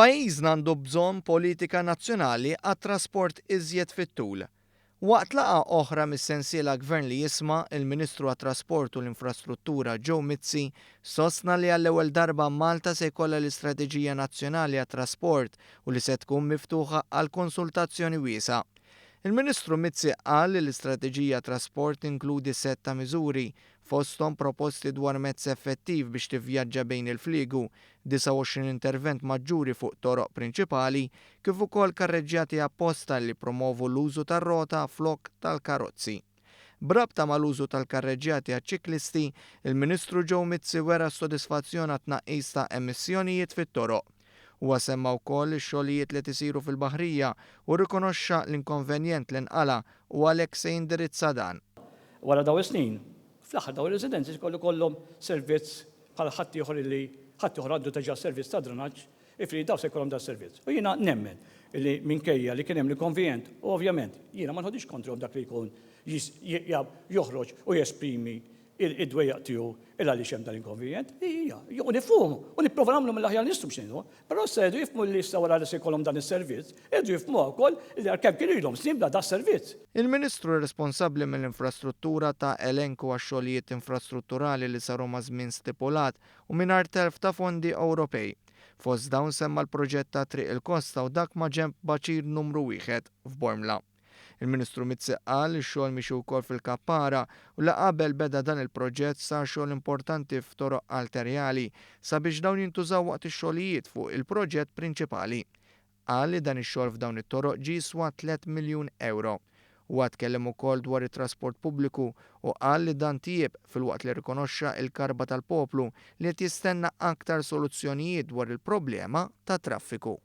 Pajjiżna għandu bżonn politika nazzjonali għat-trasport iżjed fit-tul. Waqt laqgħa oħra mis-sensiela Gvern li jisma', il-Ministru għat-Trasport u l-Infrastruttura Joe Mizzi sostna li għall-ewwel darba Malta se jkollha l-Istrateġija Nazzjonali għat-Trasport u li se tkun miftuħa għal konsultazzjoni wiesa'. Il-Ministru Mizzi qal li l-Istrateġija Trasport inkludi setta miżuri fosthom proposti dwar mezz effettiv biex tivvjaġġa bejn il-fliegu, 29 intervent maġġuri fuq toroq prinċipali, kif ukoll karreġġjati apposta li promovu l-użu tar-rota flok tal-karozzi. Brabta mal-użu tal-karreġġjati għaċ-ċiklisti, il-Ministru Joe Mizzi wera s-sodisfazzjon għat-tnaqqis ta' emissjonijiet fit-toroq. Huwa semma wkoll ix-xogħlijiet li tisiru fil-baħrija u rikonoxxa l-inkonvenjent li nqala u għalhekk se jindirizza dan. Wara daw is-snin, fl-aħħar daw ir-residenzi kollhom servizz bħal ħadd ieħor li ħadd ieħor għandu teġa' servizz ta' drenaġġ, ifri daw se jkollhom da' servizz. U jiena nemmen li minkejja li kien hemm l-konvijent, u ovvjament jiena ma nħodix kontrom dak li jkun joħroġ u jesprimi id-dwejjaq tiegħu għaliex hemm dan l-inkonvijent, u nifhmu u nipprova nagħmlu mill-aħjar nistgħu x'inhu, però se jdu jifhmu li issa wara li se jkollhom dan is-servizz, jdu jifhmu wkoll li kemm kienu ilhom snin bla da servizz. Il-Ministru responsabbli mill-infrastruttura ta' elenku għax-xogħlijiet infrastrutturali li saru ma' żmien stipulat u mingħajr telf ta' fondi Ewropej. Fost dawn semma l-proġett ta' Triq il-Kosta u dak ma' ġenb Baċir numru 1 f'Bormla. Il-Ministru Mizzi qal li x-xogħol mixi wkoll fil-Kappara u li qabel beda dan il-proġett sar xogħol importanti f'toroq arterjali sabiex dawn jintużaw waqt ix-xogħlijiet fuq il-proġett prinċipali. Qal li dan ix-xogħol f'dawn it-toroq ġie swa 3 miljun euro. Huwa tkellem ukoll dwar it-trasport pubbliku u qal li dan tieb filwaqt li rikonoxxa l-karba tal-poplu li qed jistenna aktar soluzzjonijiet dwar il-problema tat traffiku.